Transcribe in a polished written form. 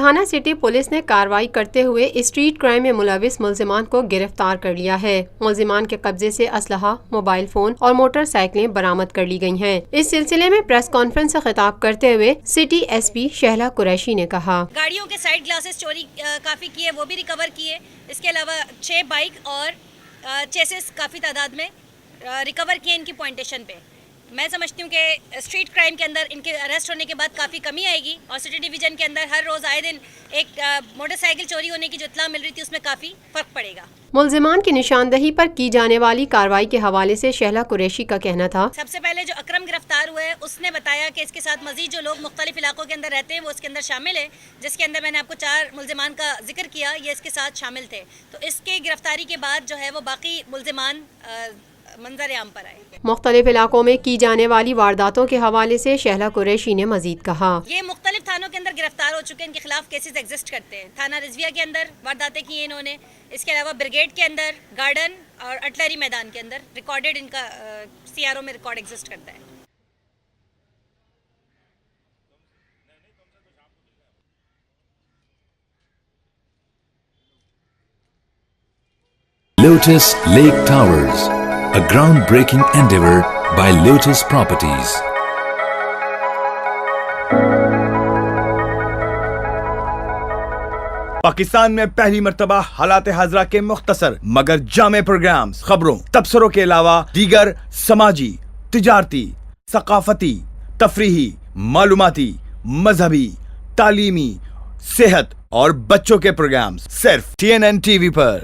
لاہانہ city police نے کارروائی کرتے ہوئے اسٹریٹ کرائم میں ملوث ملزمان کو گرفتار کر لیا ہے۔ ملزمان کے قبضے سے اسلحہ، موبائل فون اور موٹر سائیکلیں برآمد کر لی گئی ہیں۔ اس سلسلے میں پریس کانفرنس سے خطاب کرتے ہوئے city S P Shehla Qureshi نے کہا، گاڑیوں کے سائیڈ گلاسز چوری کافی کیے، وہ بھی ریکور کیے۔ اس کے علاوہ 6 بائک اور چیسز کافی تعداد میں ریکور کیے ان کی پوائنٹیشن پہ۔ میں سمجھتی ہوں کہ اسٹریٹ کرائم کے اندر ان کے اریسٹ ہونے کے بعد کافی کمی آئے گی، اور سٹی ڈویژن کے اندر ہر روز آئے دن ایک موٹر سائیکل چوری ہونے کی جو اطلاع مل رہی تھی اس میں کافی فرق پڑے گا۔ ملزمان کی نشاندہی پر کی جانے والی کارروائی کے حوالے سے شہلا قریشی کا کہنا تھا، سب سے پہلے جو اکرم گرفتار ہوا ہے اس نے بتایا کہ اس کے ساتھ مزید جو لوگ مختلف علاقوں کے اندر رہتے ہیں وہ اس کے اندر شامل ہیں، جس کے اندر میں نے آپ کو 4 ملزمان کا ذکر کیا، یہ اس کے ساتھ شامل تھے۔ تو اس کے گرفتاری کے بعد جو ہے وہ باقی ملزمان منظر عام پر آئے۔ مختلف علاقوں میں کی جانے والی وارداتوں کے حوالے سے شہلا قریشی نے مزید کہا، یہ مختلف تھانوں کے اندر گرفتار ہو چکے ہیں، ان کے خلاف کیسز ایگزسٹ کرتے ہیں۔ تھانہ رضویہ کے اندر وارداتیں کی ہیں انہوں نے، اس کے علاوہ بریگیڈ کے اندر، گارڈن اور اٹلری میدان کے اندر ریکارڈڈ ان کا سی آر او میں ریکارڈ ایگزسٹ کرتا ہے۔ Lotus Lake Towers, a groundbreaking endeavor by Lotus Properties. Pakistan میں پہلی مرتبہ حالات حاضرہ کے مختصر مگر جامع پروگرامز، خبروں، تبصروں کے علاوہ دیگر سماجی، تجارتی، ثقافتی، تفریحی، معلوماتی، مذہبی، تعلیمی، صحت اور بچوں کے پروگرامز صرف TNN TV پر۔